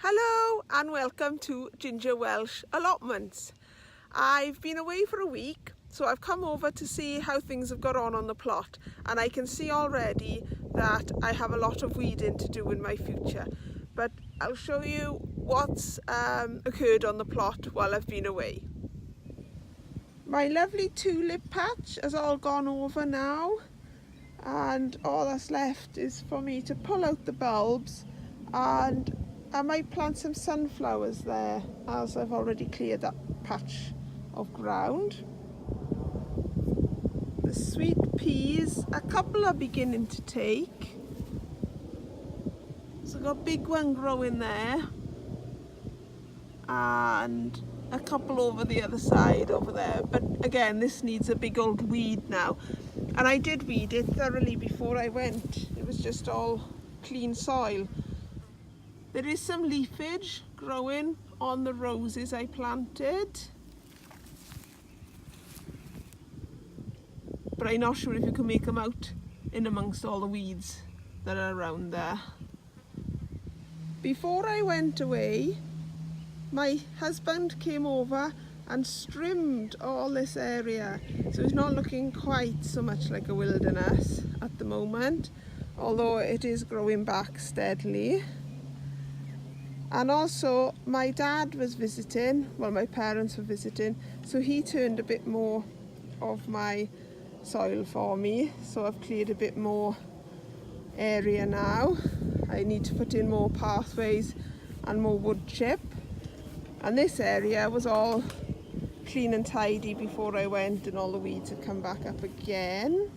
Hello and welcome to Ginger Welsh Allotments. I've been away for a week, so I've come over to see how things have got on the plot, and I can see already that I have a lot of weeding to do in my future, but I'll show you what's occurred on the plot while I've been away. My lovely tulip patch has all gone over now, and all that's left is for me to pull out the bulbs, and I might plant some sunflowers there as I've already cleared that patch of ground. The sweet peas, a couple are beginning to take. So I've got a big one growing there and a couple over the other side over there. But again, this needs a big old weed now. And I did weed it thoroughly before I went. It was just all clean soil. There is some leafage growing on the roses I planted, but I'm not sure if you can make them out in amongst all the weeds that are around there. Before I went away, my husband came over and trimmed all this area, so it's not looking quite so much like a wilderness at the moment, although it is growing back steadily. And also my dad was visiting, well, my parents were visiting, so he turned a bit more of my soil for me, so I've cleared a bit more area now. I need to put in more pathways and more wood chip, and this area was all clean and tidy before I went, and all the weeds had come back up again.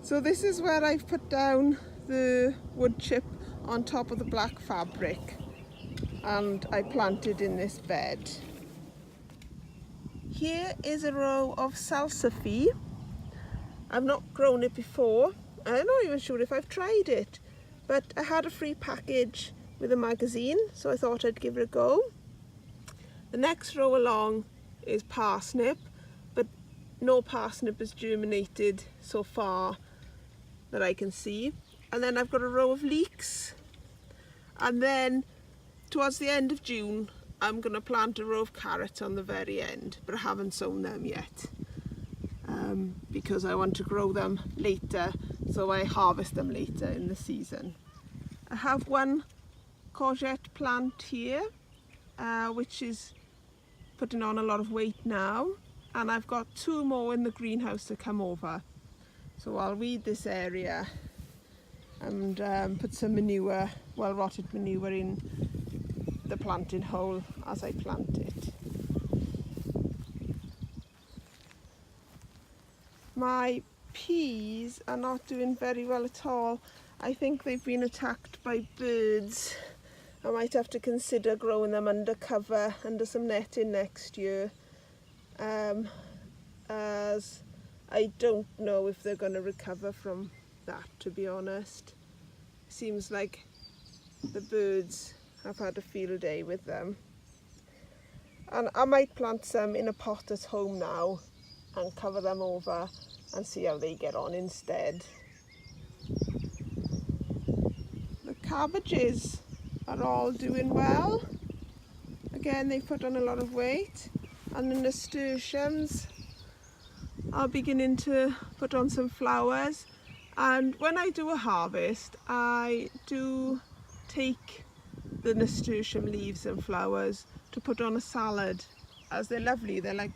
So this is where I've put down the wood chip on top of the black fabric, and I planted in this bed. Here is a row of salsify. I've not grown it before. I'm not even sure if I've tried it, but I had a free package with a magazine, so I thought I'd give it a go. The next row along is parsnip, but no parsnip has germinated so far that I can see. And then I've got a row of leeks, and then towards the end of June I'm going to plant a row of carrots on the very end, but I haven't sown them yet because I want to grow them later, so I harvest them later in the season. I have one courgette plant here which is putting on a lot of weight now, and I've got two more in the greenhouse to come over, so I'll weed this area and put some manure, well rotted manure, in the planting hole as I plant it. My peas are not doing very well at all. I think they've been attacked by birds. I might have to consider growing them under cover, under some netting next year, as I don't know if they're going to recover from that, to be honest. Seems like the birds have had a field day with them. And I might plant some in a pot at home now and cover them over and see how they get on instead. The cabbages are all doing well. Again, they put on a lot of weight, and the nasturtiums are beginning to put on some flowers. And when I do a harvest, I do take the nasturtium leaves and flowers to put on a salad, as they're lovely. They're like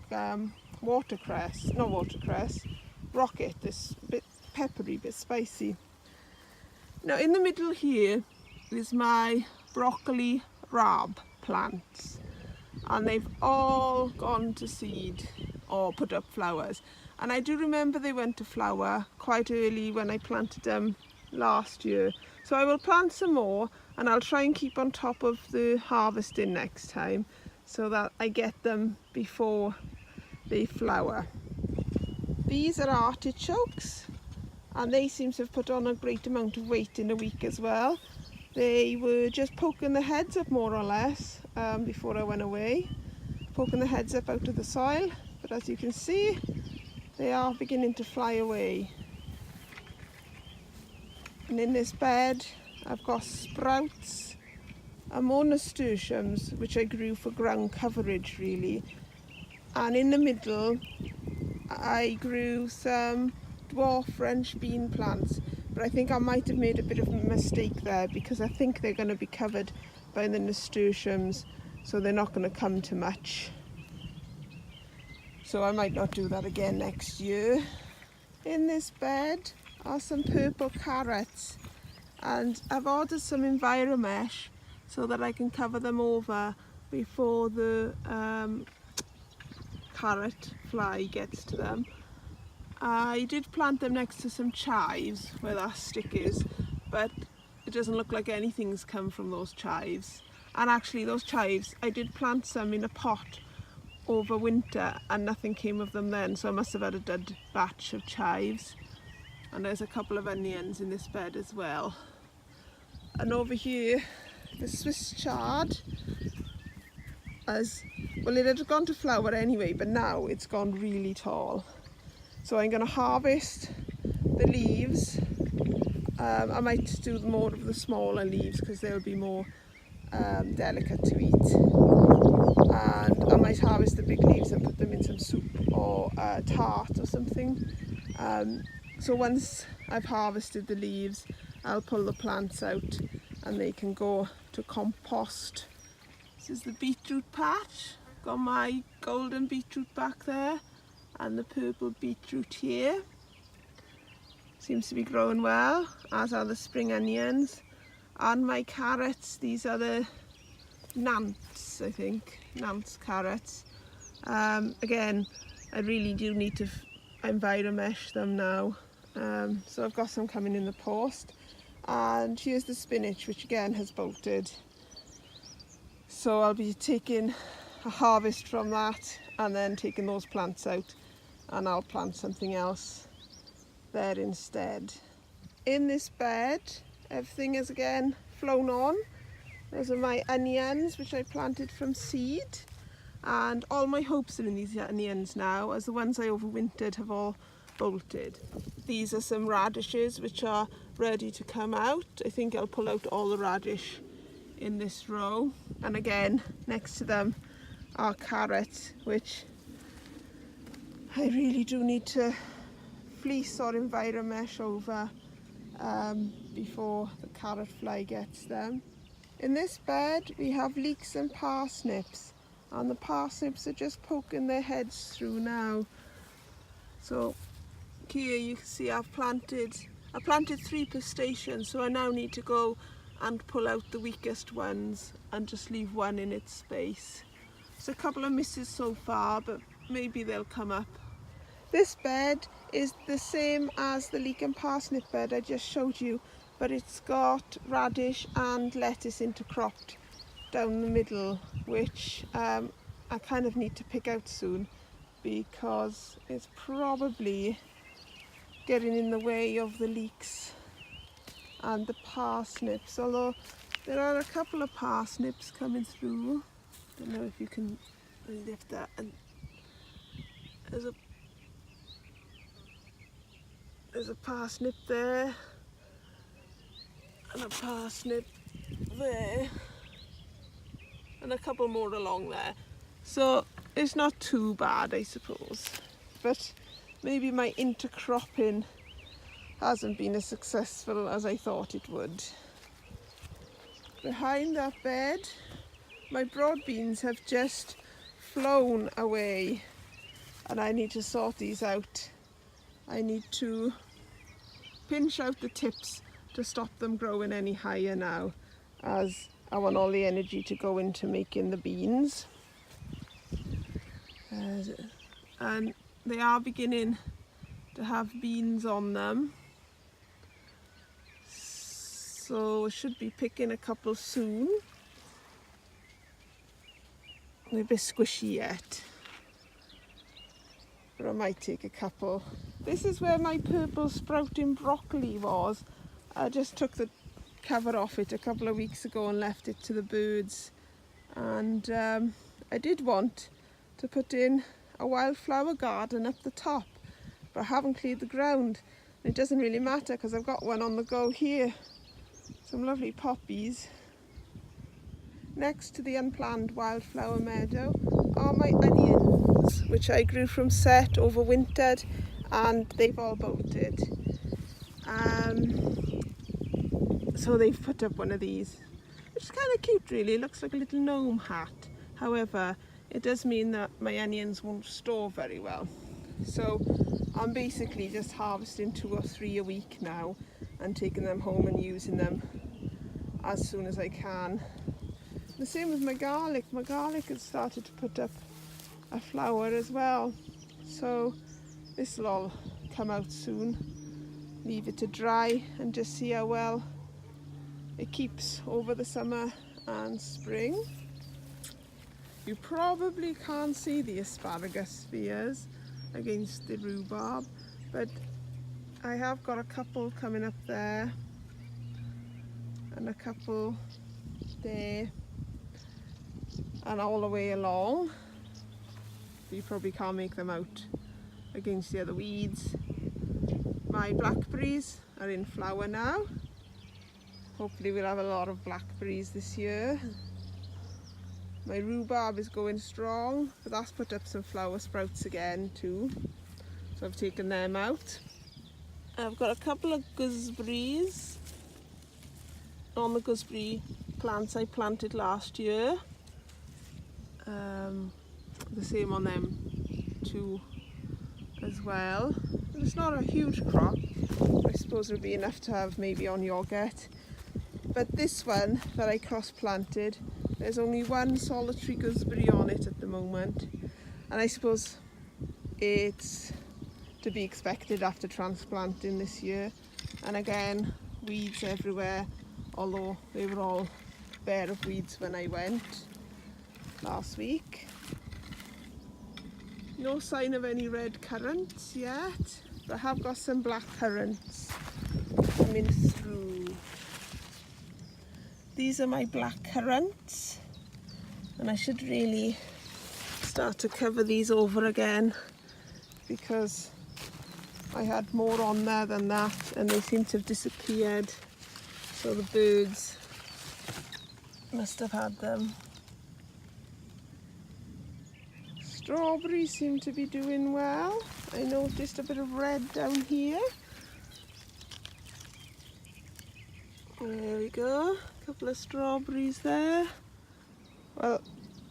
watercress, not watercress, rocket, this bit peppery, bit spicy. Now in the middle here is my broccoli rab plants, and they've all gone to seed or put up flowers, and I do remember they went to flower quite early when I planted them last year, so I will plant some more, and I'll try and keep on top of the harvesting next time so that I get them before they flower. These are artichokes, and they seem to have put on a great amount of weight in a week as well. They were just poking their heads up more or less before I went away, poking their heads up out of the soil, but as you can see, they are beginning to fly away. And in this bed I've got sprouts are more nasturtiums, which I grew for ground coverage really. And in the middle, I grew some dwarf French bean plants. But I think I might have made a bit of a mistake there, because I think they're going to be covered by the nasturtiums, so they're not going to come to much. So I might not do that again next year. In this bed are some purple carrots, and I've ordered some EnviroMesh so that I can cover them over before the carrot fly gets to them. I did plant them next to some chives where that stick is, but it doesn't look like anything's come from those chives. And actually those chives, I did plant some in a pot over winter and nothing came of them then, so I must have had a dead batch of chives. And there's a couple of onions in this bed as well. And over here, the Swiss chard, well, it had gone to flower anyway, but now it's gone really tall. So I'm going to harvest the leaves. I might do more of the smaller leaves because they'll be more delicate to eat. And I might harvest the big leaves and put them in some soup or tart or something. So once I've harvested the leaves, I'll pull the plants out and they can go to compost. This is the beetroot patch. Got my golden beetroot back there and the purple beetroot here. Seems to be growing well, as are the spring onions. And my carrots, these are the Nance, I think, Nance carrots. Again, I really do need to EnviroMesh them now. So I've got some coming in the post. And here's the spinach, which again has bolted. So I'll be taking a harvest from that and then taking those plants out, and I'll plant something else there instead. In this bed, everything is again flown on. Those are my onions, which I planted from seed, and all my hopes are in these onions now, as the ones I overwintered have all bolted. These are some radishes which are ready to come out. I think I'll pull out all the radish in this row, and again next to them are carrots, which I really do need to fleece or EnviroMesh over before the carrot fly gets them. In this bed we have leeks and parsnips, and the parsnips are just poking their heads through now. So here you can see I planted 3 per station, so I now need to go and pull out the weakest ones and just leave one in its space. It's a couple of misses so far, but maybe they'll come up. This bed is the same as the leek and parsnip bed I just showed you, but it's got radish and lettuce intercropped down the middle, which I kind of need to pick out soon because it's probably getting in the way of the leeks and the parsnips, although there are a couple of parsnips coming through. Don't know if you can lift that, and there's a parsnip there and a parsnip there and a couple more along there, so it's not too bad, I suppose, but maybe my intercropping hasn't been as successful as I thought it would. Behind that bed, my broad beans have just flown away and I need to sort these out. I need to pinch out the tips to stop them growing any higher now, as I want all the energy to go into making the beans. And they are beginning to have beans on them, so I should be picking a couple soon. They're a bit squishy yet, but I might take a couple. This is where my purple sprouting broccoli was. I just took the cover off it a couple of weeks ago and left it to the birds, and I did want to put in a wildflower garden up the top, but I haven't cleared the ground. It doesn't really matter because I've got one on the go here. Some lovely poppies. next to the unplanned wildflower meadow are my onions, which I grew from set, overwintered, and they've all bolted. So they've put up one of these, which is kind of cute really. It looks like a little gnome hat. However, it does mean that my onions won't store very well. So I'm basically just harvesting 2 or 3 a week now and taking them home and using them as soon as I can. The same with my garlic. My garlic has started to put up a flower as well. So this will all come out soon. Leave it to dry and just see how well it keeps over the summer and spring. You probably can't see the asparagus spears against the rhubarb, but I have got a couple coming up there and a couple there and all the way along. You probably can't make them out against the other weeds. My blackberries are in flower now. Hopefully we'll have a lot of blackberries this year. My rhubarb is going strong, but that's put up some flower sprouts again too. So I've taken them out. I've got a couple of gooseberries on the gooseberry plants I planted last year. The same on them too as well. It's not a huge crop. I suppose it'll be enough to have maybe on yogurt. But this one that I cross-planted, there's only one solitary gooseberry on it at the moment. And I suppose it's to be expected after transplanting this year. And again, weeds everywhere, although they were all bare of weeds when I went last week. No sign of any red currants yet, but I have got some black currants coming through. These are my black currants, and I should really start to cover these over again because I had more on there than that and they seem to have disappeared, so the birds must have had them. Strawberries seem to be doing well. I noticed a bit of red down here. There we go, a couple of strawberries there. Well,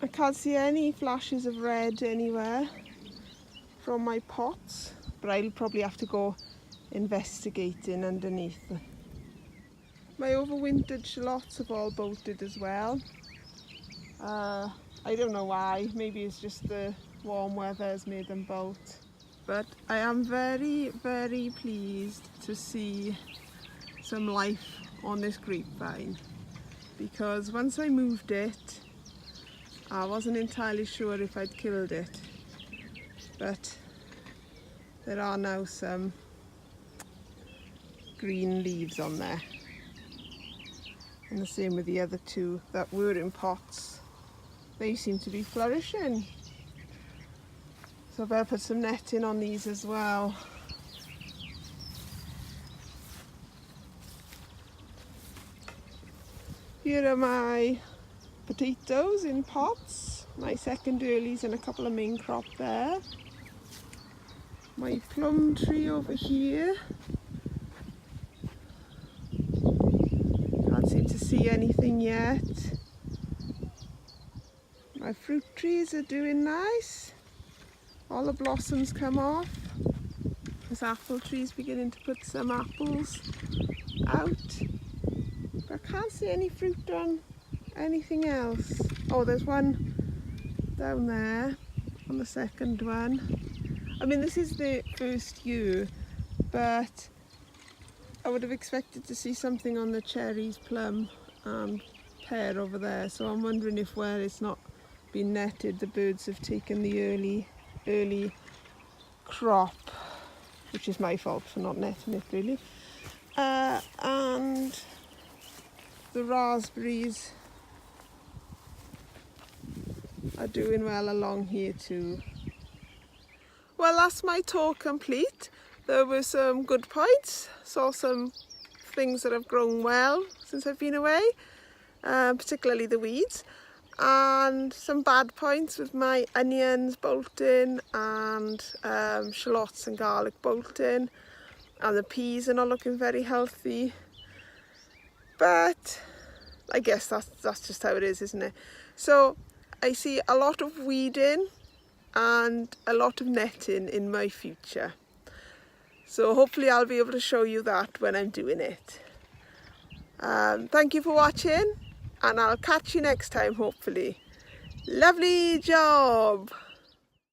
I can't see any flashes of red anywhere from my pots, but I'll probably have to go investigating underneath. My overwintered shallots have all bolted as well. I don't know why, maybe it's just the warm weather has made them bolt. But I am very, very pleased to see some life on this grapevine, because once I moved it, I wasn't entirely sure if I'd killed it, but there are now some green leaves on there, and the same with the other two that were in pots. They seem to be flourishing, so I better put some netting on these as well. Here are my potatoes in pots, my second earlies and a couple of main crop there. My plum tree over here. Can't seem to see anything yet. My fruit trees are doing nice. All the blossoms come off. This apple tree is beginning to put some apples out. But I can't see any fruit on anything else. Oh, there's one down there on the second one. I mean, this is the first year, but I would have expected to see something on the cherries, plum and pear over there. So I'm wondering if where it's not been netted, the birds have taken the early crop, which is my fault for not netting it really. And the raspberries are doing well along here too. Well, that's my tour complete. There were some good points, saw some things that have grown well since I've been away, particularly the weeds, and some bad points with my onions bolting and shallots and garlic bolting, and the peas are not looking very healthy. But I guess that's just how it is, isn't it? So I see a lot of weeding and a lot of netting in my future. So hopefully I'll be able to show you that when I'm doing it. Thank you for watching, and I'll catch you next time, hopefully. Lovely job!